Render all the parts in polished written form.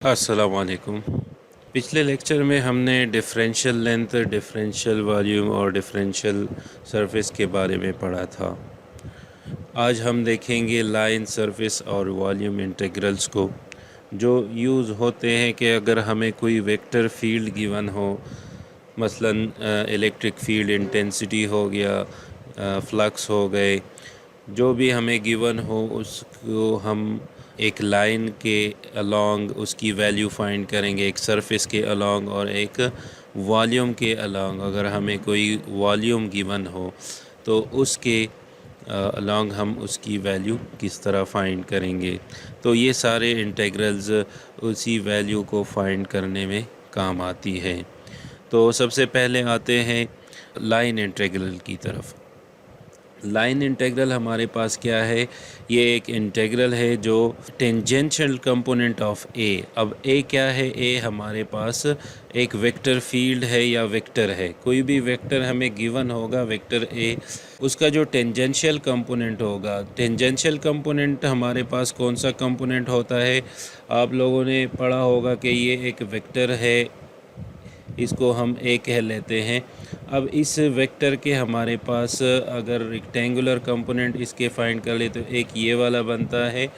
अस्सलाम वालेकुम। पिछले लेक्चर में हमने डिफरेंशियल लेंथ, डिफरेंशियल वॉल्यूम और डिफरेंशियल सरफेस के बारे में पढ़ा था। आज हम देखेंगे लाइन, सरफेस और वॉल्यूम इंटीग्रल्स को, जो यूज़ होते हैं कि अगर हमें कोई वेक्टर फील्ड गिवन हो, मसलन इलेक्ट्रिक फील्ड इंटेंसिटी हो गया, फ्लक्स हो गए, जो भी हमें गिवन हो उसको हम एक लाइन के अलोंग उसकी वैल्यू फाइंड करेंगे, एक सरफेस के अलोंग और एक वॉल्यूम के अलोंग। अगर हमें कोई वॉल्यूम गिवन हो तो उसके अलोंग हम उसकी वैल्यू किस तरह फाइंड करेंगे। तो ये सारे इंटीग्रल्स उसी वैल्यू को फाइंड करने में काम आती है। तो सबसे पहले आते हैं लाइन इंटीग्रल की तरफ। लाइन इंटीग्रल हमारे पास क्या है? ये एक इंटीग्रल है जो टेंजेंशियल कंपोनेंट ऑफ ए। अब ए क्या है? ए हमारे पास एक वेक्टर फील्ड है या वेक्टर है। कोई भी वेक्टर हमें गिवन होगा, वेक्टर ए, उसका जो टेंजेंशियल कंपोनेंट होगा। टेंजेंशियल कंपोनेंट हमारे पास कौन सा कंपोनेंट होता है? आप लोगों ने पढ़ा होगा कि ये एक वेक्टर है, इसको हम ए कह लेते हैं। अब इस वेक्टर के हमारे पास अगर रेक्टेंगुलर कंपोनेंट इसके फाइंड कर ले तो एक ये वाला बनता है,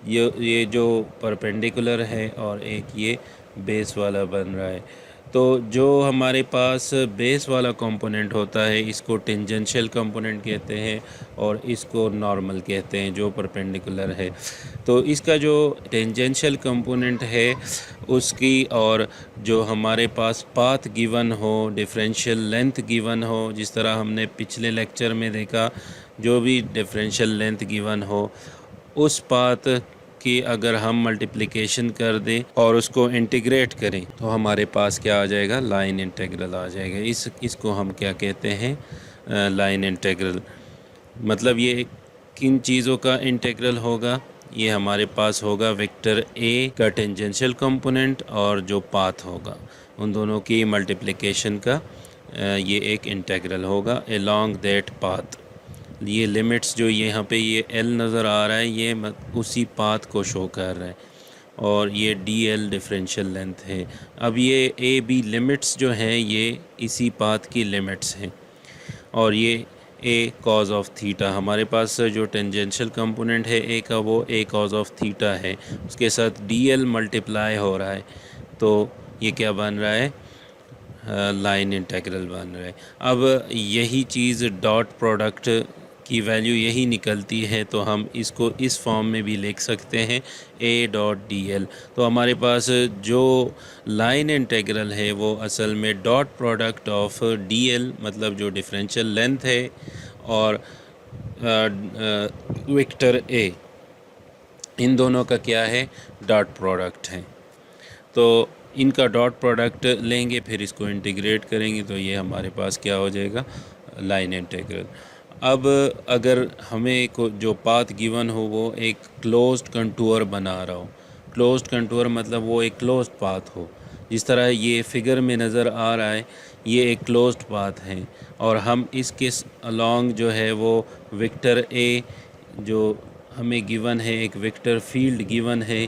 ये जो परपेंडिकुलर है, और एक ये बेस वाला बन रहा है। तो जो हमारे पास बेस वाला कंपोनेंट होता है इसको टेंजेंशियल कंपोनेंट कहते हैं और इसको नॉर्मल कहते हैं जो परपेंडिकुलर है। तो इसका जो टेंजेंशियल कंपोनेंट है उसकी, और जो हमारे पास पाथ गिवन हो, डिफरेंशियल लेंथ गिवन हो, जिस तरह हमने पिछले लेक्चर में देखा, जो भी डिफरेंशियल लेंथ गिवन हो उस पाथ कि अगर हम मल्टीप्लिकेशन कर दें और उसको इंटीग्रेट करें तो हमारे पास क्या आ जाएगा? लाइन इंटीग्रल आ जाएगा। इसको हम क्या कहते हैं? Line integral. मतलब ये किन चीज़ों का इंटीग्रल होगा? ये हमारे पास होगा वेक्टर ए का टेंजेंशियल कंपोनेंट और जो पाथ होगा उन दोनों की मल्टीप्लिकेशन का ये एक इंटीग्रल होगा अलोंग दैट पाथ। ये लिमिट्स जो यहाँ पे ये एल नज़र आ रहा है ये उसी पाथ को शो कर रहा है, और ये डी एल डिफरेंशियल लेंथ है। अब ये ए बी लिमिट्स जो हैं ये इसी पाथ की लिमिट्स हैं, और ये ए कॉज ऑफ थीटा हमारे पास जो टेंजेंशियल कंपोनेंट है ए का, वो ए कॉज ऑफ थीटा है, उसके साथ डी एल मल्टीप्लाई हो रहा है, तो ये क्या बन रहा है? लाइन इंटीग्रल बन रहा है। अब यही चीज़ डॉट प्रोडक्ट की वैल्यू यही निकलती है, तो हम इसको इस फॉर्म में भी लिख सकते हैं, ए डॉट डी एल। तो हमारे पास जो लाइन इंटीग्रल है वो असल में dot product of D L, मतलब जो डिफरेंशियल लेंथ है, और वेक्टर ए, इन दोनों का क्या है? डॉट प्रोडक्ट है। तो इनका डॉट प्रोडक्ट लेंगे, फिर इसको इंटीग्रेट करेंगे, तो ये हमारे पास क्या हो जाएगा? Line integral. अब अगर हमें को जो पाथ गिवन हो वो एक क्लोज्ड कंटूर बना रहा हो, क्लोज्ड कंटूर मतलब वो एक क्लोज्ड पाथ हो, जिस तरह ये फिगर में नज़र आ रहा है, ये एक क्लोज्ड पाथ है, और हम इसके अलोंग जो है वो वेक्टर ए जो हमें गिवन है, एक वेक्टर फील्ड गिवन है,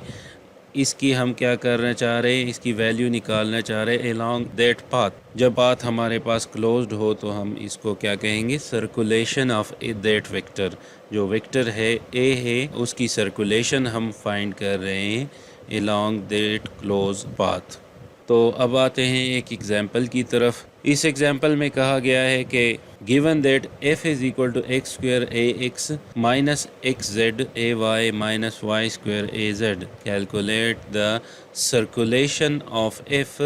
इसकी हम क्या करना चाह रहे हैं? इसकी वैल्यू निकालना चाह रहे हैं अलोंग दैट पाथ। जब पाथ हमारे पास क्लोज्ड हो तो हम इसको क्या कहेंगे? Circulation of that vector. जो वेक्टर है ए है उसकी सर्कुलेशन हम फाइंड कर रहे हैं अलोंग दैट क्लोज पाथ। तो अब आते हैं एक एग्जांपल की तरफ। इस एग्जांपल में कहा गया है कि given that f is equal to x square a x minus x z a y minus y square a z, calculate the circulation of f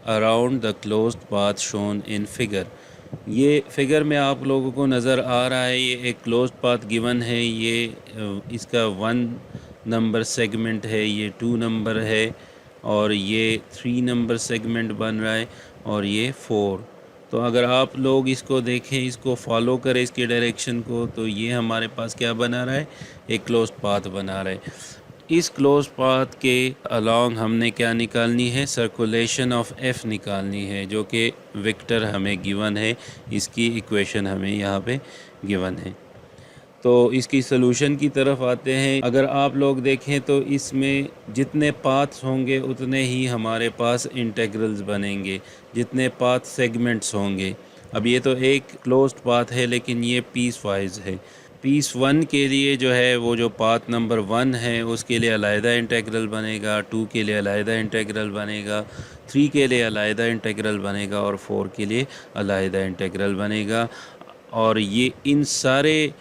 around the closed path shown in figure. ये figure में आप लोगों को नज़र आ रहा है, ये एक क्लोज्ड पाथ गिवन है, ये इसका 1 नंबर सेगमेंट है, ये 2 नंबर है, और ये 3 नंबर सेगमेंट बन रहा है, और ये 4। तो अगर आप लोग इसको देखें, इसको फॉलो करें, इसके डायरेक्शन को, तो ये हमारे पास क्या बना रहा है? एक क्लोज्ड पाथ बना रहा है। इस क्लोज पाथ के अलोंग हमने क्या निकालनी है? सर्कुलेशन ऑफ एफ़ निकालनी है, जो कि वेक्टर हमें गिवन है, इसकी इक्वेशन हमें यहाँ पे गिवन है। तो इसकी सलूशन की तरफ आते हैं। अगर आप लोग देखें तो इसमें जितने पाथ्स होंगे उतने ही हमारे पास इंटेग्रल्स बनेंगे, जितने पाथ सेगमेंट्स होंगे। अब ये तो एक क्लोज्ड पाथ है, लेकिन ये पीस वाइज है। पीस वन के लिए जो है वो जो पाथ नंबर 1 है उसके लिए अलहदा इंटेग्रल बनेगा, 2 के लिए अलहदा इंटेग्रल बनेगा, 3 के लिए अलहदा इंटेग्रल बनेगा और 4 के लिए अलहदा इंटेग्रल बनेगा। और ये इन सारे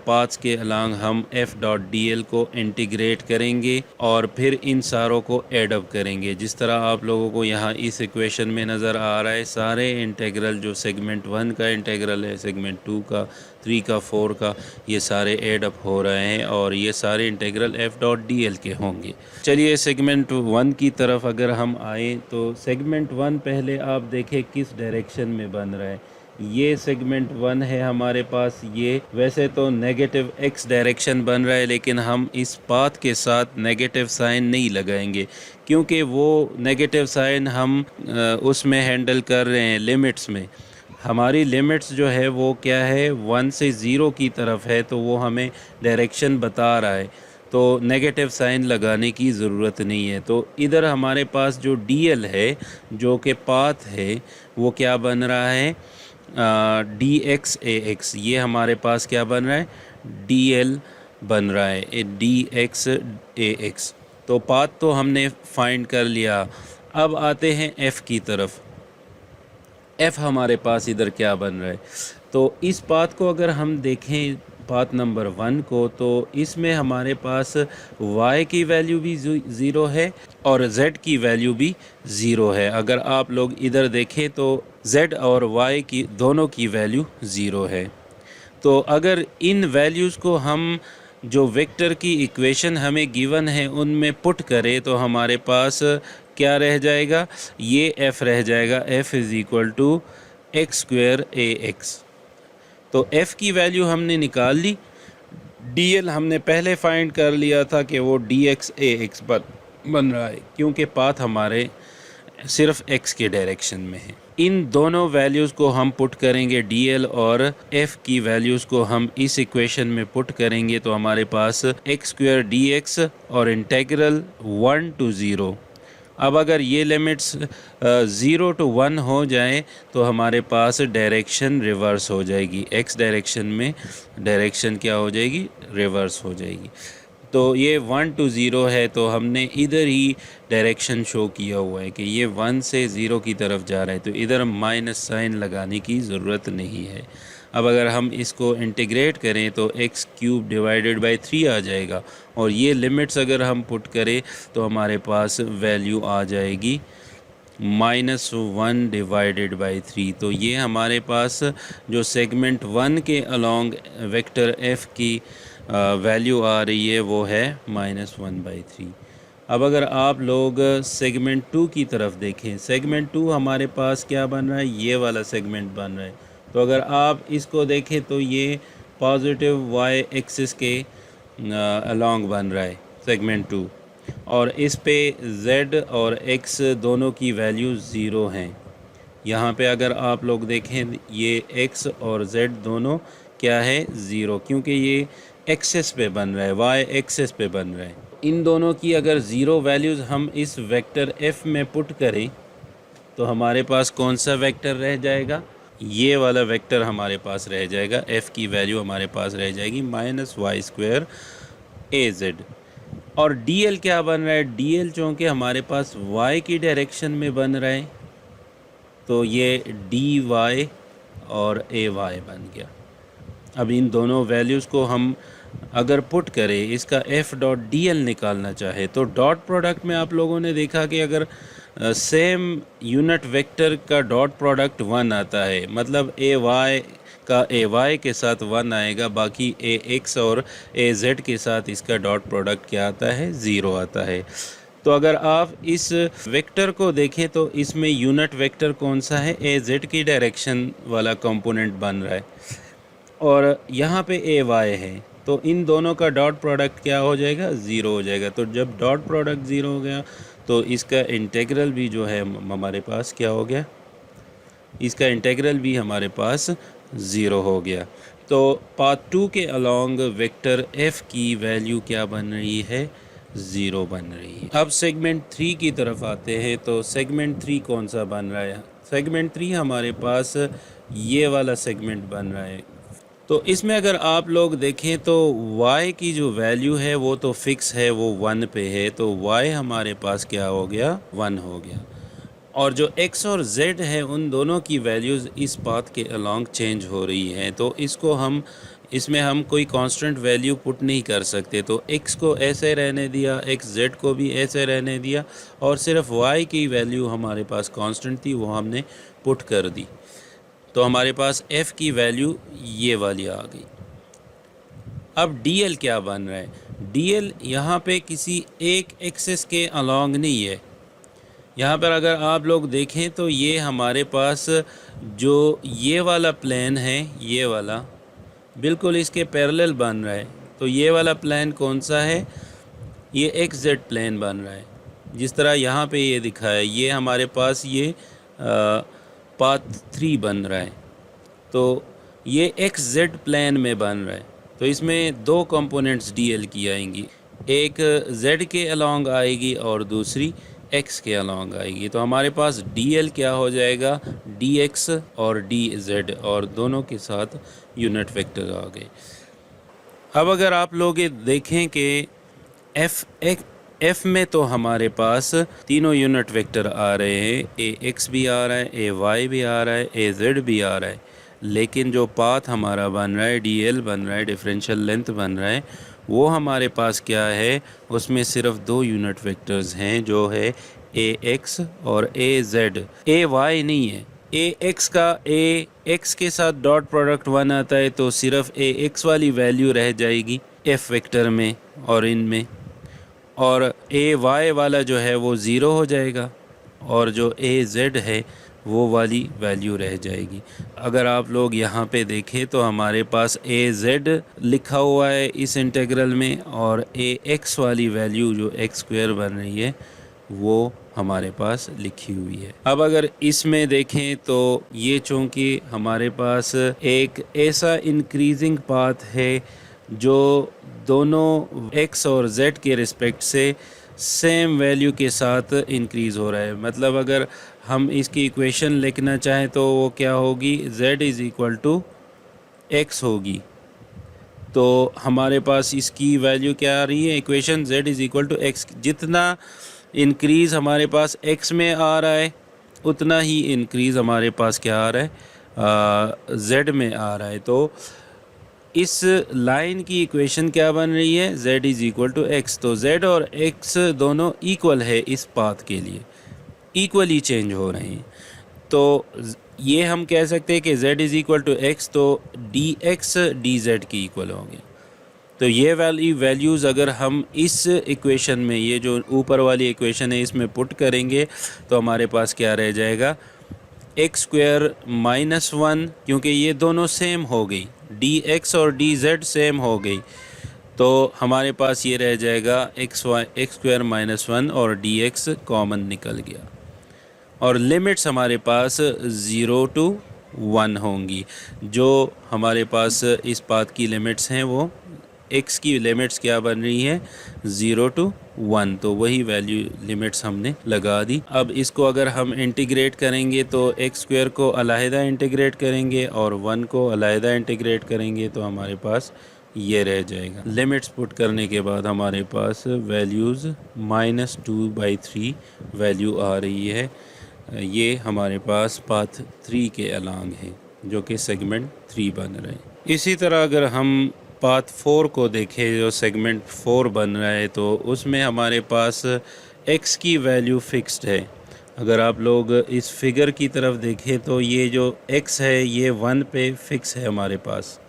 पाथ्स के अलांग हम f.dl को इंटीग्रेट करेंगे और फिर इन सारों को ऐड अप करेंगे। जिस तरह आप लोगों को यहाँ इस इक्वेशन में नज़र आ रहा है, सारे इंटेग्रल जो सेगमेंट 1 का इंटेग्रल है, सेगमेंट 2 का, 3 का, 4 का, ये सारे ऐड अप हो रहे हैं और ये सारे इंटेग्रल f.dl के होंगे। चलिए सेगमेंट 1 की तरफ अगर हम आए तो सेगमेंट 1 पहले आप देखें किस डायरेक्शन में बन रहा है। ये सेगमेंट 1 है हमारे पास। ये वैसे तो नेगेटिव x डायरेक्शन बन रहा है, लेकिन हम इस पाथ के साथ नेगेटिव साइन नहीं लगाएंगे, क्योंकि वो नेगेटिव साइन हम उसमें हैंडल कर रहे हैं लिमिट्स में। हमारी लिमिट्स जो है वो क्या है, 1 से 0 की तरफ है, तो वो हमें डायरेक्शन बता रहा है, तो नेगेटिव साइन लगाने की ज़रूरत नहीं है। तो इधर हमारे पास जो dl है, जो कि पाथ है, वो क्या बन रहा है, dx ax। ये हमारे पास क्या बन रहा है, dl बन रहा है, dx ax। तो पाथ तो हमने फाइंड कर लिया। अब आते हैं f की तरफ। f हमारे पास इधर क्या बन रहा है, तो इस पाथ को अगर हम देखें, पाथ नंबर 1 को, तो इसमें हमारे पास y की वैल्यू भी 0 है और z की वैल्यू भी 0 है। अगर आप लोग इधर देखें तो z और y की दोनों की वैल्यू 0 है। तो अगर इन वैल्यूज़ को हम जो वेक्टर की इक्वेशन हमें गिवन है उनमें पुट करें तो हमारे पास क्या रह जाएगा, ये f रह जाएगा, f is equal to x square a x. तो f की वैल्यू हमने निकाल ली, dl हमने पहले फाइंड कर लिया था कि वो dx ax बन रहा है, क्योंकि पाथ हमारे सिर्फ x के डायरेक्शन में है। इन दोनों वैल्यूज़ को हम पुट करेंगे, dl और f की वैल्यूज़ को हम इस इक्वेशन में पुट करेंगे, तो हमारे पास एक्स स्क्वेयर dx और इंटेग्रल 1 to 0। अब अगर ये लिमिट्स 0 to 1 हो जाए तो हमारे पास डायरेक्शन रिवर्स हो जाएगी, x डायरेक्शन में डायरेक्शन क्या हो जाएगी, रिवर्स हो जाएगी। तो ये 1 to 0 है, तो हमने इधर ही डायरेक्शन शो किया हुआ है कि ये 1 से 0 की तरफ जा रहा है, तो इधर माइनस साइन लगाने की ज़रूरत नहीं है। अब अगर हम इसको इंटीग्रेट करें तो एक्स क्यूब डिवाइडेड बाई 3 आ जाएगा, और ये लिमिट्स अगर हम पुट करें तो हमारे पास वैल्यू आ जाएगी -1 डिवाइडेड बाई 3। तो ये हमारे पास जो सेगमेंट 1 के अलोंग वेक्टर f की वैल्यू आ रही है वो है -1/3। अब अगर आप लोग सेगमेंट 2 की तरफ देखें, सेगमेंट 2 हमारे पास क्या बन रहा है, ये वाला सेगमेंट बन रहा है। तो अगर आप इसको देखें तो ये पॉजिटिव y एक्सिस के अलोंग बन रहा है सेगमेंट 2, और इस पे z और x दोनों की वैल्यू 0 हैं। यहाँ पे अगर आप लोग देखें ये x और z दोनों क्या है, 0, क्योंकि ये एक्सेस पे बन रहा है, y एक्सेस पे बन रहा है। इन दोनों की अगर 0 वैल्यूज़ हम इस वेक्टर f में पुट करें तो हमारे पास कौन सा वेक्टर रह जाएगा, ये वाला वेक्टर हमारे पास रह जाएगा। f की वैल्यू हमारे पास रह जाएगी -y² az। और dl क्या बन रहा है, dl चूँकि हमारे पास y की डायरेक्शन में बन रहा है तो ये dy और ay बन गया। अब इन दोनों वैल्यूज़ को हम अगर पुट करें, इसका f.dl निकालना चाहे तो डॉट प्रोडक्ट में आप लोगों ने देखा कि अगर सेम यूनिट वेक्टर का डॉट प्रोडक्ट 1 आता है, मतलब ay का ay के साथ 1 आएगा, बाकी ax और az के साथ इसका डॉट प्रोडक्ट क्या आता है, 0 आता है। तो अगर आप इस वेक्टर को देखें तो इसमें यूनिट वेक्टर कौन सा है, az की डायरेक्शन वाला कंपोनेंट बन रहा है, और यहाँ पे ay है, तो इन दोनों का डॉट प्रोडक्ट क्या हो जाएगा, 0 हो जाएगा। तो जब डॉट प्रोडक्ट 0 हो गया तो इसका इंटेग्रल भी जो है हमारे पास क्या हो गया, इसका इंटेग्रल भी हमारे पास 0 हो गया। तो पाथ 2 के अलोंग वेक्टर f की वैल्यू क्या बन रही है, 0 बन रही है। अब सेगमेंट 3 की तरफ आते हैं। तो सेगमेंट 3 कौन सा बन रहा है? सेगमेंट 3 हमारे पास ये वाला सेगमेंट बन रहा है। तो इसमें अगर आप लोग देखें तो y की जो वैल्यू है वो तो फिक्स है, वो 1 पे है, तो y हमारे पास क्या हो गया, 1 हो गया। और जो x और z है उन दोनों की वैल्यूज़ इस पाथ के अलोंग चेंज हो रही हैं। तो इसमें हम कोई कांस्टेंट वैल्यू पुट नहीं कर सकते। तो x को ऐसे रहने दिया, z को भी ऐसे रहने दिया, और सिर्फ y की वैल्यू हमारे पास कांस्टेंट थी, वो हमने पुट कर दी। तो हमारे पास f की वैल्यू ये वाली आ गई। अब dl क्या बन रहा है? dl यहाँ पे किसी एक एक्सिस के अलोंग नहीं है। यहाँ पर अगर आप लोग देखें तो ये हमारे पास जो ये वाला प्लेन है, ये वाला बिल्कुल इसके पैरेलल बन रहा है। तो ये वाला प्लेन कौन सा है? ये एक्स जेड प्लेन बन रहा है। जिस तरह यहाँ पे ये दिखा है, ये हमारे पास ये पाथ 3 बन रहा है। तो ये एक्स जेड प्लेन में बन रहा है। तो इसमें दो कंपोनेंट्स डीएल की आएंगी, एक जेड के अलोंग आएगी और दूसरी एक्स के अलोंग आएगी। तो हमारे पास डीएल क्या हो जाएगा, डी एक्स और डी जेड, और दोनों के साथ यूनिट वेक्टर आ गए। अब अगर आप लोग ये देखें कि एफ में तो हमारे पास तीनों यूनिट वेक्टर आ रहे हैं, ए एक्स भी आ रहा है, ए वाई भी आ रहा है, ए जेड भी आ रहा है। लेकिन जो पाथ हमारा बन रहा है, डी एल बन रहा है, डिफरेंशियल लेंथ बन रहा है, वो हमारे पास क्या है, उसमें सिर्फ दो यूनिट वेक्टर्स हैं, जो है ए एक्स और ए जेड। ए वाई नहीं है। ए एक्स का ए एक्स के साथ डॉट प्रोडक्ट 1 आता है, तो सिर्फ ए एक्स वाली वैल्यू रह जाएगी एफ वेक्टर में और इनमें, और ए वाई वाला जो है वो ज़ीरो हो जाएगा, और जो ए जेड है वो वाली वैल्यू रह जाएगी। अगर आप लोग यहाँ पे देखें तो हमारे पास ए जेड लिखा हुआ है इस इंटीग्रल में, और ए एक्स वाली वैल्यू जो एक्स स्क्वायर बन रही है वो हमारे पास लिखी हुई है। अब अगर इसमें देखें तो ये चूँकि हमारे पास एक ऐसा इंक्रीजिंग पाथ है जो दोनों x और z के रिस्पेक्ट से सेम वैल्यू के साथ इंक्रीज़ हो रहा है। मतलब अगर हम इसकी इक्वेशन लिखना चाहें तो वो क्या होगी, z is equal to x होगी। तो हमारे पास इसकी वैल्यू क्या आ रही है, equation z is equal to x. जितना इंक्रीज़ हमारे पास x में आ रहा है उतना ही इंक्रीज़ हमारे पास क्या आ रहा है, z में आ रहा है। तो इस लाइन की इक्वेशन क्या बन रही है, z is equal to x. तो z और x दोनों इक्वल है, इस पाथ के लिए इक्वली चेंज हो रहे हैं। तो ये हम कह सकते हैं कि z is equal to x, तो डी एक्स डी जेड की इक्वल होंगे। तो ये वैल्यूज़ अगर हम इस इक्वेशन में, ये जो ऊपर वाली इक्वेशन है, इसमें पुट करेंगे तो हमारे पास क्या रह जाएगा, एक्स स्क्वायर माइनस 1, क्योंकि ये दोनों सेम हो गई, डी एक्स और डी जेड सेम हो गई। तो हमारे पास ये रह जाएगा एक्स स्क्वायर माइनस 1 और डी एक्स कॉमन निकल गया, और लिमिट्स हमारे पास 0 to 1 होंगी। जो हमारे पास इस पाथ की लिमिट्स हैं वो x की लिमिट्स क्या बन रही है, 0 to 1, तो वही वैल्यू लिमिट्स हमने लगा दी। अब इसको अगर हम इंटीग्रेट करेंगे तो एक्स स्क्वायर को अलहदा इंटीग्रेट करेंगे और 1 को अलहदा इंटीग्रेट करेंगे, तो हमारे पास ये रह जाएगा। लिमिट्स पुट करने के बाद हमारे पास वैल्यूज़ -2/3 वैल्यू आ रही है। ये हमारे पास पाथ 3 के अलोंग है, जो कि सेगमेंट 3 बन रहे हैं। इसी तरह अगर हम पाथ 4 को देखें, जो सेगमेंट 4 बन रहा है, तो उसमें हमारे पास x की वैल्यू फिक्स्ड है। अगर आप लोग इस फिगर की तरफ देखें तो ये जो x है ये 1 पे फिक्स है हमारे पास,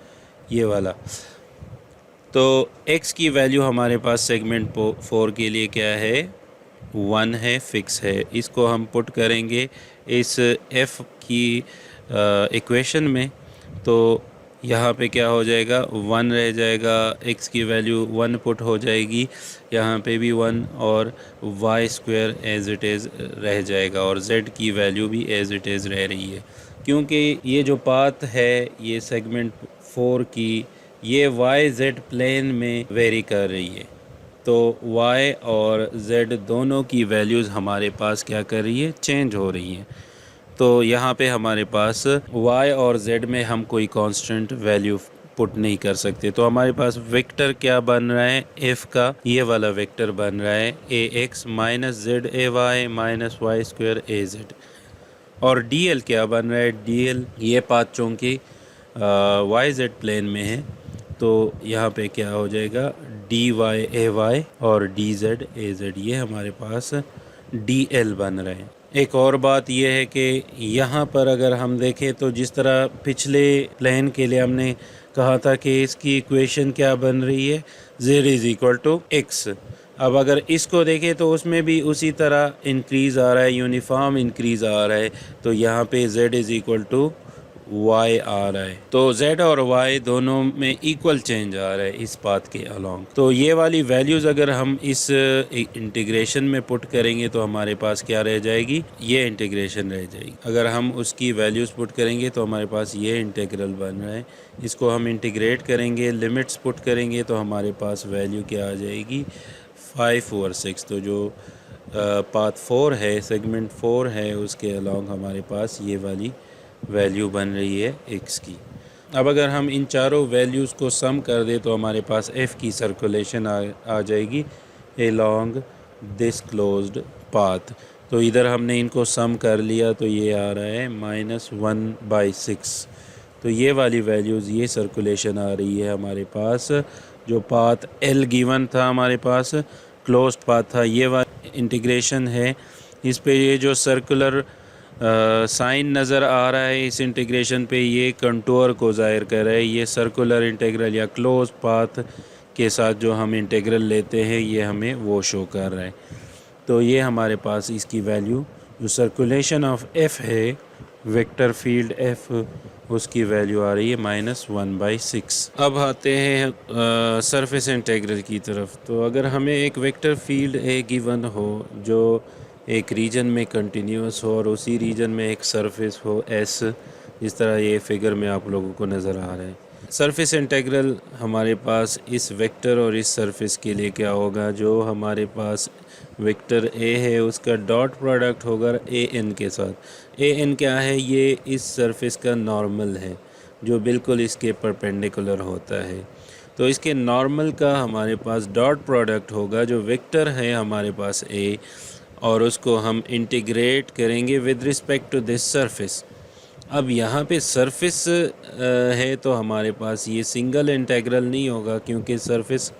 ये वाला। तो x की वैल्यू हमारे पास सेगमेंट 4 के लिए क्या है, 1 है, फिक्स है। इसको हम पुट करेंगे इस f की इक्वेशन में, तो यहाँ पे क्या हो जाएगा, 1 रह जाएगा, x की वैल्यू 1 पुट हो जाएगी, यहाँ पे भी 1, और y square as it is रह जाएगा, और z की वैल्यू भी एज इट इज़ रह रही है। क्योंकि ये जो पाथ है ये सेगमेंट 4 की ये वाई जेड प्लेन में वेरी कर रही है। तो y और z दोनों की वैल्यूज़ हमारे पास क्या कर रही है, चेंज हो रही हैं। तो यहाँ पे हमारे पास y और z में हम कोई कांस्टेंट वैल्यू पुट नहीं कर सकते। तो हमारे पास वेक्टर क्या बन रहा है, f का ये वाला वेक्टर बन रहा है ax minus z a y minus y square a z. और dl क्या बन रहा है, dl ये पाथ चूँकि वाई जेड प्लेन में है तो यहाँ पे क्या हो जाएगा, डी वाई ए वाई और डी जेड ए जेड, ये हमारे पास डी एल बन रहे हैं। एक और बात यह है कि यहाँ पर अगर हम देखें तो जिस तरह पिछले प्लेन के लिए हमने कहा था कि इसकी इक्वेशन क्या बन रही है, z is equal to x. अब अगर इसको देखें तो उसमें भी उसी तरह इंक्रीज़ आ रहा है, यूनिफॉर्म इंक्रीज़ आ रहा है। तो यहाँ पे z is equal to y आ रहा है। तो z और y दोनों में इक्वल चेंज आ रहा है इस पाथ के अलोंग। तो ये वाली वैल्यूज़ अगर हम इस इंटीग्रेशन में पुट करेंगे तो हमारे पास क्या रह जाएगी, ये इंटीग्रेशन रह जाएगी। अगर हम उसकी वैल्यूज़ पुट करेंगे तो हमारे पास ये इंटीग्रल बन रहा है। इसको हम इंटीग्रेट करेंगे, लिमिट्स पुट करेंगे तो हमारे पास वैल्यू क्या आ जाएगी, 5/6। तो जो पाथ 4 है, सेगमेंट 4 है, उसके अलोंग हमारे पास ये वाली वैल्यू बन रही है x की। अब अगर हम इन चारों वैल्यूज़ को सम कर दे तो हमारे पास f की सर्कुलेशन आ जाएगी along दिस क्लोज्ड पाथ। तो इधर हमने इनको सम कर लिया तो ये आ रहा है -1/6। तो ये वाली वैल्यूज़, ये सर्कुलेशन आ रही है हमारे पास। जो पाथ l गिवन था हमारे पास, क्लोज्ड पाथ था, ये वाला इंटीग्रेशन है। इस पे ये जो सर्कुलर साइन नज़र आ रहा है इस इंटीग्रेशन पे, ये कंटूर को ज़ाहिर कर रहा है। ये सर्कुलर इंटीग्रल या क्लोज पाथ के साथ जो हम इंटीग्रल लेते हैं ये हमें वो शो कर रहा है। तो ये हमारे पास इसकी वैल्यू, जो सर्कुलेशन ऑफ f है, वेक्टर फील्ड f, उसकी वैल्यू आ रही है -1/6। अब आते हैं सरफेस इंटीग्रल की तरफ। तो अगर हमें एक वेक्टर फील्ड a गिवन हो जो एक रीजन में कंटिन्यूस हो और उसी रीजन में एक सरफेस हो s, इस तरह ये फिगर में आप लोगों को नज़र आ रहा है। सरफेस इंटीग्रल हमारे पास इस वेक्टर और इस सरफेस के लिए क्या होगा, जो हमारे पास वेक्टर a है उसका डॉट प्रोडक्ट होगा an के साथ। an क्या है, ये इस सरफेस का नॉर्मल है जो बिल्कुल इसके परपेंडिकुलर होता है। तो इसके नॉर्मल का हमारे पास डॉट प्रोडक्ट होगा जो वेक्टर है हमारे पास a, और उसको हम इंटीग्रेट करेंगे with respect to this surface. अब यहाँ पे सरफेस है तो हमारे पास ये सिंगल इंटीग्रल नहीं होगा, क्योंकि सरफेस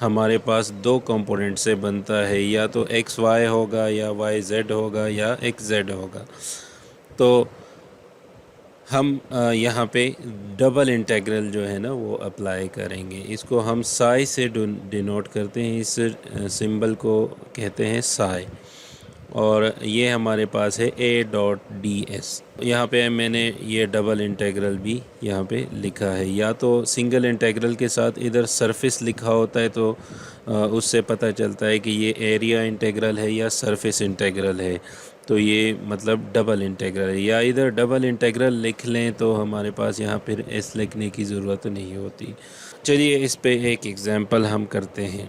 हमारे पास दो कंपोनेंट से बनता है, या तो एक्स वाई होगा या वाई जेड होगा या एक्स जेड होगा। तो हम यहाँ पे डबल इंटीग्रल जो है ना वो अप्लाई करेंगे। इसको हम साई से डिनोट करते हैं, इस सिंबल को कहते हैं साई। और ये हमारे पास है a.ds। यहाँ पे मैंने ये डबल इंटीग्रल भी यहाँ पे लिखा है। या तो सिंगल इंटीग्रल के साथ इधर सरफेस लिखा होता है तो उससे पता चलता है कि ये एरिया इंटीग्रल है या सरफेस इंटीग्रल है, तो ये मतलब डबल इंटीग्रल है। या इधर डबल इंटीग्रल लिख लें तो हमारे पास यहाँ फिर s लिखने की ज़रूरत नहीं होती। चलिए इस पे एक एग्ज़ाम्पल हम करते हैं।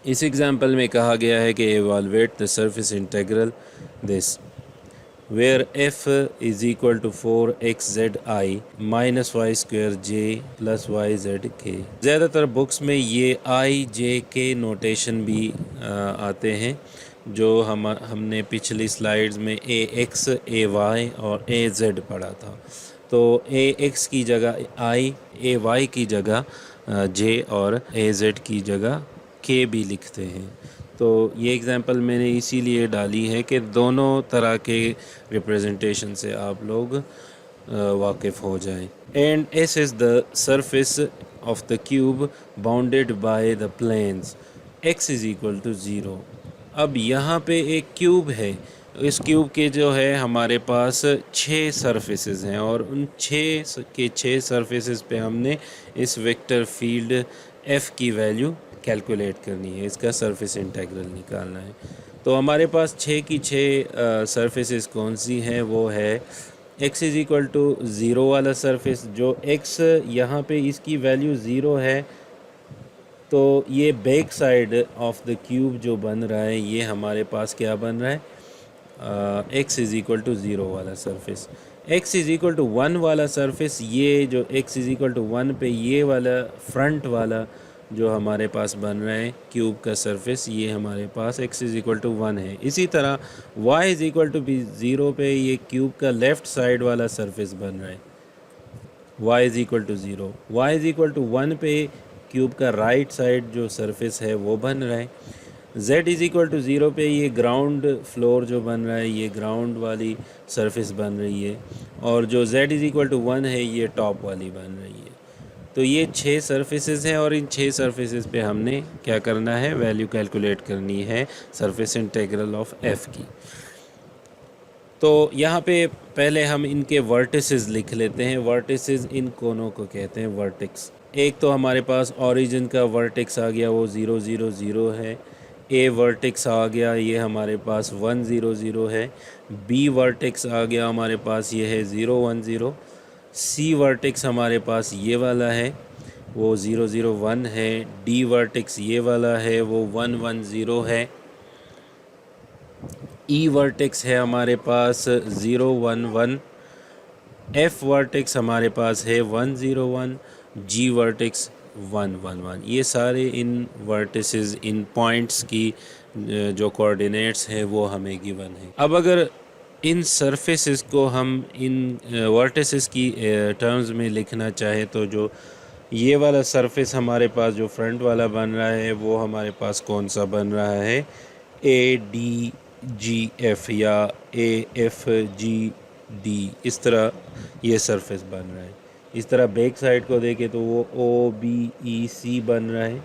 इस एग्जाम्पल में कहा गया है कि evaluate the surface integral this where f is equal to 4xzi minus y square j plus y z k. ज़्यादातर बुक्स में ये i j k नोटेशन भी आते हैं, जो हमने पिछली स्लाइड्स में ax ay और az पढ़ा था। तो ax की जगह i, ay की जगह j और az की जगह के भी लिखते हैं। तो ये एग्ज़ाम्पल मैंने इसीलिए डाली है कि दोनों तरह के रिप्रेजेंटेशन से आप लोग वाकिफ़ हो जाएं। And S is the surface of the cube bounded by the planes x is equal to 0। अब यहाँ पे एक क्यूब है, इस क्यूब के जो है हमारे पास 6 सरफेसेस हैं, और उन 6 सरफेसेस पे हमने इस वेक्टर फील्ड f की वैल्यू कैलकुलेट करनी है, इसका सरफेस इंटीग्रल निकालना है। तो हमारे पास 6 की 6 सरफेसेस कौन सी हैं, वो है x is equal to zero वाला सरफेस, जो x यहाँ पे इसकी वैल्यू ज़ीरो है, तो ये back side of the cube जो बन रहा है ये हमारे पास क्या बन रहा है, x is equal to zero वाला surface. x is equal to one वाला सरफेस, ये जो x is equal to one पे ये वाला फ्रंट वाला जो हमारे पास बन रहा है क्यूब का सरफेस, ये हमारे पास x is equal to one है। इसी तरह y इज़ इक्वल टू भी ज़ीरो पे ये क्यूब का लेफ़्ट साइड वाला सरफेस बन रहा है, y is equal to zero. y is equal to one पे क्यूब का राइट साइड जो सरफेस है वो बन रहा है। z is equal to zero पे ये ग्राउंड फ्लोर जो बन रहा है ये ग्राउंड वाली सरफेस बन रही है, और जो z is equal to one है ये टॉप वाली बन रही है। तो ये 6 सरफेसेस हैं, और इन 6 सरफेसेस पे हमने क्या करना है, वैल्यू कैलकुलेट करनी है सरफेस इंटीग्रल ऑफ f की। तो यहाँ पे पहले हम इनके वर्टिसेस लिख लेते हैं। वर्टिसेस इन कोनों को कहते हैं वर्टेक्स। एक तो हमारे पास ओरिजिन का वर्टेक्स आ गया, वो 0 0 0 है। ए वर्टेक्स आ गया, ये हमारे पास 1 0 0 है। बी वर्टेक्स आ गया हमारे पास, ये है 0 1 0। सी वर्टेक्स हमारे पास ये वाला है, वो 0 0 1 है। डी वर्टेक्स ये वाला है, वो 1 1 0 है। ई वर्टेक्स है हमारे पास 0 1 1। एफ वर्टेक्स हमारे पास है 1 0 1। जी वर्टेक्स 1 1 1। ये सारे इन वर्टिसेस, इन पॉइंट्स की जो कोऑर्डिनेट्स हैं वो हमें गिवन है। अब अगर इन सरफेसेस को हम इन वर्टिसेस की टर्म्स में लिखना चाहे, तो जो ये वाला सरफेस हमारे पास जो फ्रंट वाला बन रहा है वो हमारे पास कौन सा बन रहा है, ए डी जी एफ या ए एफ जी डी, इस तरह ये सरफेस बन रहा है। इस तरह बैक साइड को देखें तो वो ओ बी ई सी बन रहा है।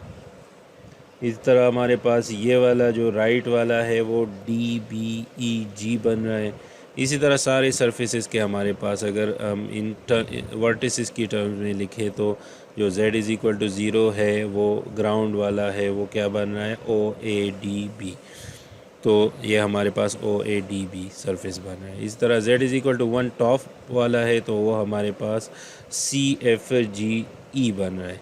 इस तरह हमारे पास ये वाला जो राइट वाला है वो डी बी ई जी बन रहा है। इसी तरह सारे सरफेसेस के हमारे पास अगर हम इन वर्टिसेस की टर्म्स में लिखें तो जो z is equal to zero है वो ग्राउंड वाला है, वो क्या बन रहा है, ओ ए डी बी। तो ये हमारे पास O A D B surface बन रहा है। इस तरह z is equal to one top वाला है, तो वो हमारे पास सी एफ जी ई बन रहा है।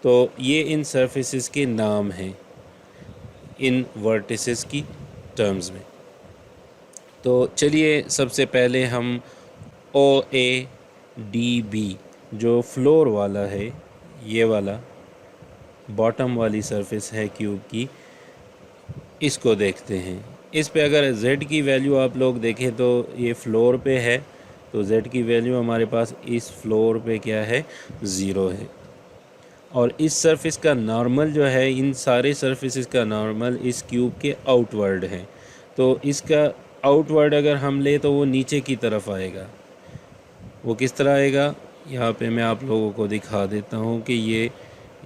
तो ये इन सरफेसेस के नाम हैं इन वर्टिसेस की टर्म्स में। तो चलिए सबसे पहले हम ओ ए डी बी जो फ्लोर वाला है, ये वाला बॉटम वाली सरफेस है क्यूब की, इसको देखते हैं। इस पे अगर z की वैल्यू आप लोग देखें तो ये फ्लोर पे है, तो z की वैल्यू हमारे पास इस फ्लोर पे क्या है, 0 है। और इस सरफेस का नॉर्मल जो है, इन सारे सरफेसेस का नॉर्मल इस क्यूब के आउटवर्ड है। तो इसका आउटवर्ड अगर हम ले तो वो नीचे की तरफ आएगा। वो किस तरह आएगा, यहाँ पे मैं आप लोगों को दिखा देता हूँ कि ये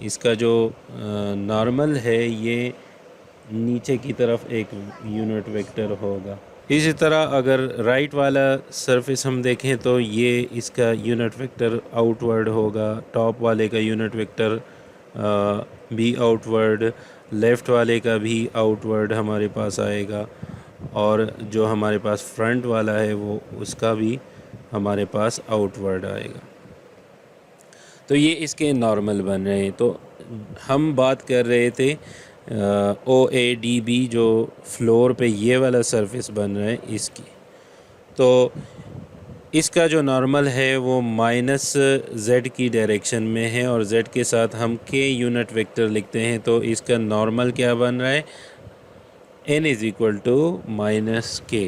इसका जो नॉर्मल है ये नीचे की तरफ एक यूनिट वेक्टर होगा। इसी तरह अगर राइट वाला सरफेस हम देखें तो ये इसका यूनिट वेक्टर आउटवर्ड होगा, टॉप वाले का यूनिट वेक्टर भी आउटवर्ड, लेफ़्ट वाले का भी आउटवर्ड हमारे पास आएगा, और जो हमारे पास फ्रंट वाला है वो उसका भी हमारे पास आउटवर्ड आएगा। तो ये इसके नॉर्मल बन रहे हैं। तो हम बात कर रहे थे ओ ए डी बी जो फ्लोर पे ये वाला सरफेस बन रहा है इसकी। तो इसका जो नॉर्मल है वो माइनस z की डायरेक्शन में है, और z के साथ हम k यूनिट वेक्टर लिखते हैं। तो इसका नॉर्मल क्या बन रहा है, n is equal to minus k।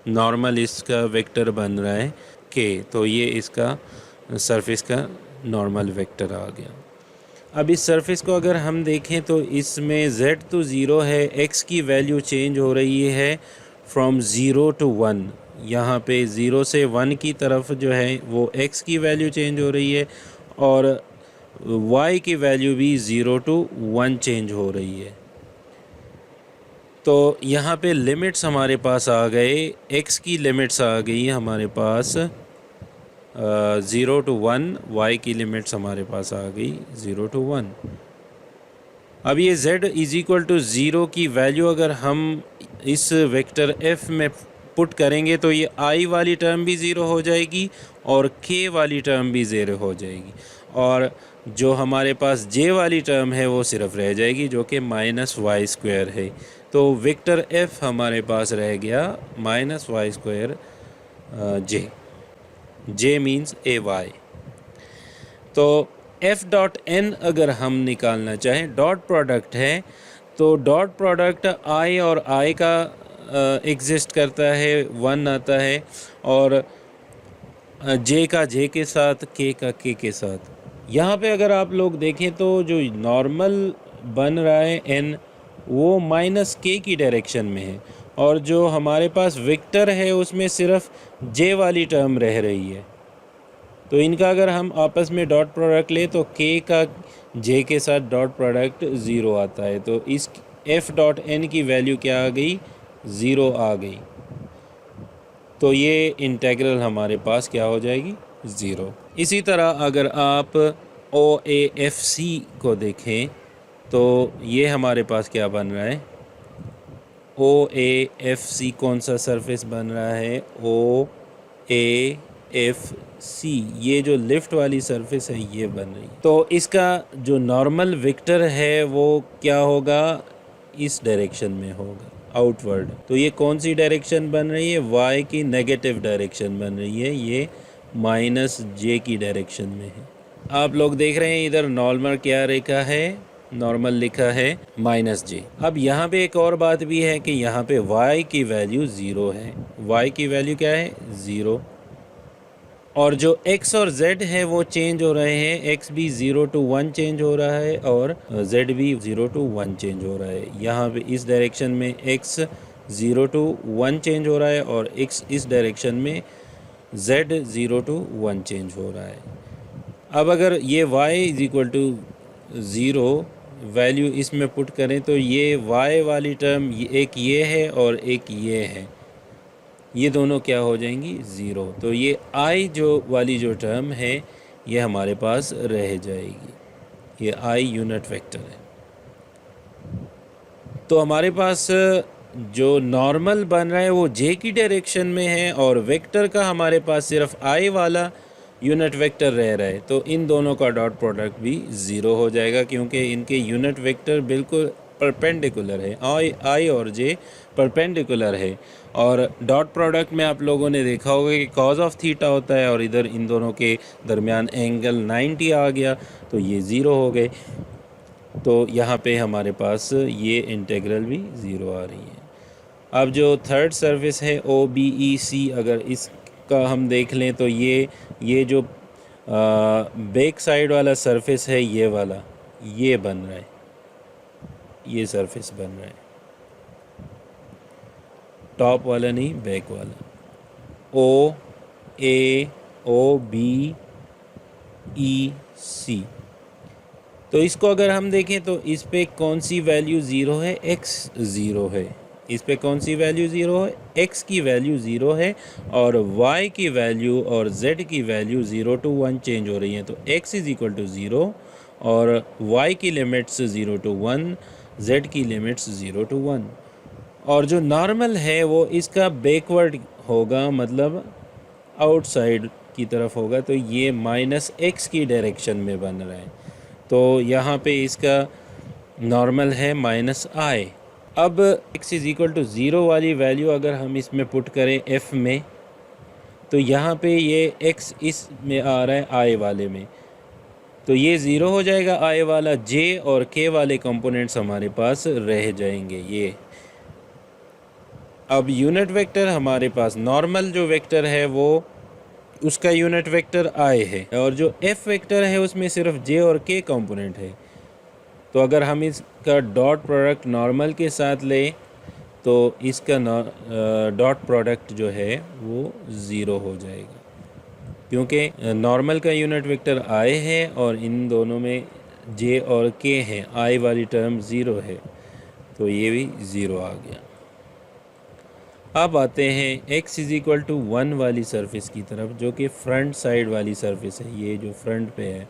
Normal इसका वेक्टर बन रहा है k, तो ये इसका सरफेस का नॉर्मल वेक्टर आ गया। अब इस सरफेस को अगर हम देखें तो इसमें z तो 0 है, x की वैल्यू चेंज हो रही है फ्रॉम 0 टू 1। यहाँ पे 0 से 1 की तरफ जो है वो x की वैल्यू चेंज हो रही है, और y की वैल्यू भी 0 टू 1 चेंज हो रही है। तो यहाँ पे लिमिट्स हमारे पास आ गए, x की लिमिट्स आ गई हमारे पास 0 टू 1, y की लिमिट्स हमारे पास आ गई 0 टू 1। अब ये z इज़ इक्वल टू 0 की वैल्यू अगर हम इस वेक्टर f में पुट करेंगे तो ये आई वाली टर्म भी ज़ीरो हो जाएगी और के वाली टर्म भी ज़ीरो हो जाएगी, और जो हमारे पास जे वाली टर्म है वो सिर्फ रह जाएगी जो कि -y² है। तो वेक्टर एफ हमारे पास रह गया -y² जे, जे मीन्स ए वाई। तो एफ डॉट एन अगर हम निकालना चाहें, डॉट प्रोडक्ट है, तो डॉट प्रोडक्ट आई और आई का एग्जिस्ट करता है, 1 आता है, और जे का जे के साथ, के का के साथ। यहाँ पे अगर आप लोग देखें तो जो नॉर्मल बन रहा है एन वो -k की डायरेक्शन में है, और जो हमारे पास वेक्टर है उसमें सिर्फ जे वाली टर्म रह रही है। तो इनका अगर हम आपस में डॉट प्रोडक्ट ले तो k का j के साथ डॉट प्रोडक्ट 0 आता है। तो इस f डॉट n की वैल्यू क्या आ गई, 0 आ गई। तो ये इंटेग्रल हमारे पास क्या हो जाएगी, 0। इसी तरह अगर आप OAFC को देखें तो ये हमारे पास क्या बन रहा है, OAFC कौन सा सरफेस बन रहा है, OAFC ये जो लिफ्ट वाली सरफेस है ये बन रही है। तो इसका जो नॉर्मल वेक्टर है वो क्या होगा, इस डायरेक्शन में होगा, आउटवर्ड। तो ये कौन सी डायरेक्शन बन रही है, y की नेगेटिव डायरेक्शन बन रही है, ये -j की डायरेक्शन में है। आप लोग देख रहे हैं इधर नॉर्मल क्या रेखा है, नॉर्मल लिखा है -j। अब यहाँ पे एक और बात भी है कि यहाँ पे y की वैल्यू 0 है, y की वैल्यू क्या है, 0, और जो x और z है वो चेंज हो रहे हैं, x भी 0 to 1 चेंज हो रहा है और z भी 0 to 1 चेंज हो रहा है। यहाँ पे इस डायरेक्शन में x 0 to 1 चेंज हो रहा है और x इस डायरेक्शन में z 0 to 1 चेंज हो रहा है। अब अगर ये y = 0 वैल्यू इसमें पुट करें तो ये y वाली टर्म एक ये है और एक ये है, ये दोनों क्या हो जाएंगी, 0। तो ये i जो वाली जो टर्म है ये हमारे पास रह जाएगी, ये i यूनिट वेक्टर है। तो हमारे पास जो नॉर्मल बन रहा है वो j की डायरेक्शन में है और वेक्टर का हमारे पास सिर्फ i वाला यूनिट वेक्टर रह रहा है। तो इन दोनों का डॉट प्रोडक्ट भी 0 हो जाएगा क्योंकि इनके यूनिट वेक्टर बिल्कुल परपेंडिकुलर है, i और j परपेंडिकुलर है। और डॉट प्रोडक्ट में आप लोगों ने देखा होगा कि कॉज ऑफ थीटा होता है और इधर इन दोनों के दरमियान एंगल 90 आ गया तो ये 0 हो गए। तो यहाँ पे हमारे पास ये इंटेग्रल भी 0 आ रही है। अब जो थर्ड सरफेस है OBEC, अगर इसका हम देख लें तो ये जो बैक साइड वाला सरफेस है ये वाला, ये बन रहा है, ये सरफेस बन रहा है, टॉप वाला नहीं बैक वाला, OAOBEC। तो इसको अगर हम देखें तो इस पे कौन सी वैल्यू 0 है, x 0 है। इस पे कौन सी वैल्यू 0 है, x की वैल्यू 0 है और y की वैल्यू और z की वैल्यू 0 to 1 चेंज हो रही है। तो x = 0 और y की लिमिट्स 0 to 1, z की लिमिट्स 0 to 1। और जो नॉर्मल है वो इसका बैकवर्ड होगा, मतलब आउटसाइड की तरफ होगा, तो ये -x की डायरेक्शन में बन रहा है। तो यहाँ पे इसका नॉर्मल है -i। अब x = 0 वाली वैल्यू अगर हम इसमें पुट करें f में तो यहाँ पे ये x इस में आ रहा है i वाले में, तो ये 0 हो जाएगा i वाला, j और k वाले कंपोनेंट्स हमारे पास रह जाएंगे ये। अब यूनिट वेक्टर हमारे पास नॉर्मल जो वेक्टर है वो उसका यूनिट वेक्टर i है और जो f वेक्टर है उसमें सिर्फ j और k कंपोनेंट है। तो अगर हम इसका डॉट प्रोडक्ट नॉर्मल के साथ लें तो इसका डॉट प्रोडक्ट जो है वो 0 हो जाएगा क्योंकि नॉर्मल का यूनिट वेक्टर i है और इन दोनों में j और k है, i वाली टर्म 0 है, तो ये भी 0 आ गया। अब आते हैं x = 1 वाली सरफेस की तरफ, जो कि फ्रंट साइड वाली सरफेस है। ये जो फ्रंट पे है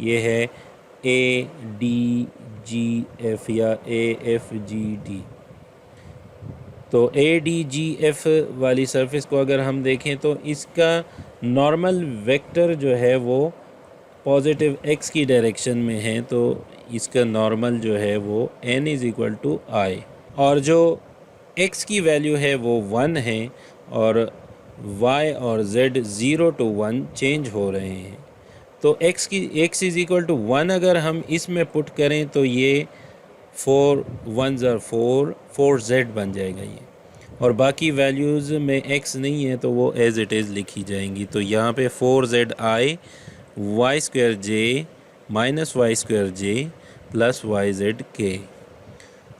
ये है ADGF या AFGD। तो ADGF वाली सरफेस को अगर हम देखें तो इसका नॉर्मल वेक्टर जो है वो पॉजिटिव x की डायरेक्शन में है, तो इसका नॉर्मल जो है वो n=i, और जो x की वैल्यू है वो 1 है और y और z 0 to 1 चेंज हो रहे हैं। तो x=1 अगर हम इसमें पुट करें तो ये 4 1s are 4z बन जाएगा ये, और बाकी वैल्यूज़ में x नहीं है तो वो एज़ इट इज़ लिखी जाएंगी। तो यहाँ पे 4zi y² minus y² plus yz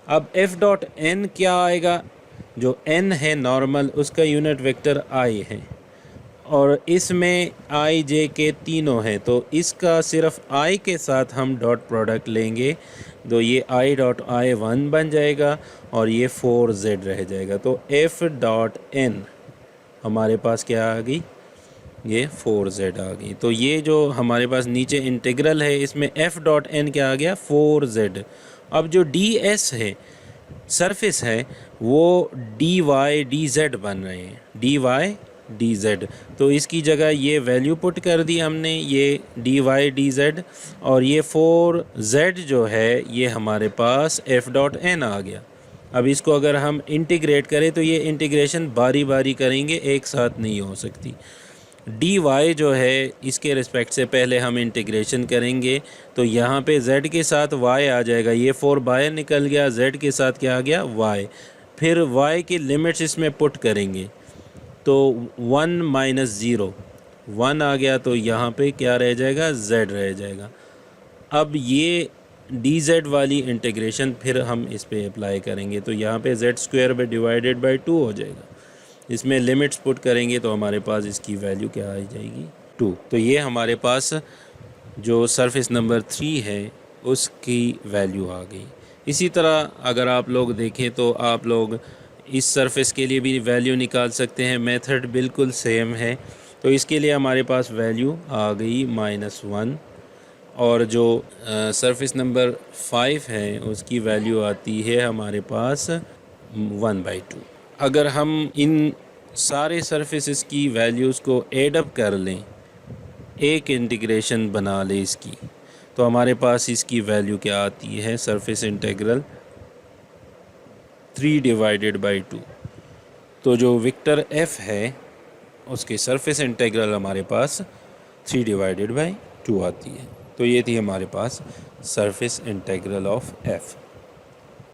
अब f.n क्या आएगा? जो n है नॉर्मल उसका यूनिट वेक्टर i है और इसमें i j k तीनों हैं, तो इसका सिर्फ i के साथ हम डॉट प्रोडक्ट लेंगे तो ये i.i1 बन जाएगा और ये 4z रह जाएगा। तो f.n हमारे पास क्या आ गई? ये 4z आ गई। तो ये जो हमारे पास नीचे इंटीग्रल है इसमें f.n क्या आ गया? 4z। अब जो ds है सरफेस है वो dy dz बन रहे हैं, dy dz। तो इसकी जगह ये वैल्यू पुट कर दी हमने, ये dy dz, और ये 4z जो है ये हमारे पास f.n आ गया। अब इसको अगर हम इंटीग्रेट करें तो ये इंटीग्रेशन बारी बारी करेंगे, एक साथ नहीं हो सकती। dy जो है इसके रिस्पेक्ट से पहले हम इंटीग्रेशन करेंगे तो यहाँ पे z के साथ y आ जाएगा, ये 4 बाहर निकल गया, z के साथ क्या आ गया? y। फिर y की लिमिट्स इसमें पुट करेंगे तो 1 - 0 1 आ गया, तो यहाँ पे क्या रह जाएगा? z रह जाएगा। अब ये dz वाली इंटीग्रेशन फिर हम इस पे अप्लाई करेंगे तो यहाँ पे z² / 2 हो जाएगा। इसमें लिमिट्स पुट करेंगे तो हमारे पास इसकी वैल्यू क्या आ जाएगी? 2। तो ये हमारे पास जो सरफेस नंबर 3 है उसकी वैल्यू आ गई। इसी तरह अगर आप लोग देखें तो आप लोग इस सरफेस के लिए भी वैल्यू निकाल सकते हैं, मेथड बिल्कुल सेम है। तो इसके लिए हमारे पास वैल्यू आ गई -1, और जो सरफेस नंबर 5 है उसकी वैल्यू आती है हमारे पास 1/2। अगर हम इन सारे सरफेसेस की वैल्यूज़ को एड अप कर लें, एक इंटीग्रेशन बना लें इसकी, तो हमारे पास इसकी वैल्यू क्या आती है? Surface integral 3/2। तो जो वेक्टर f है उसके सरफेस इंटीग्रल हमारे पास 3/2 आती है। तो ये थी हमारे पास सरफेस इंटीग्रल ऑफ f।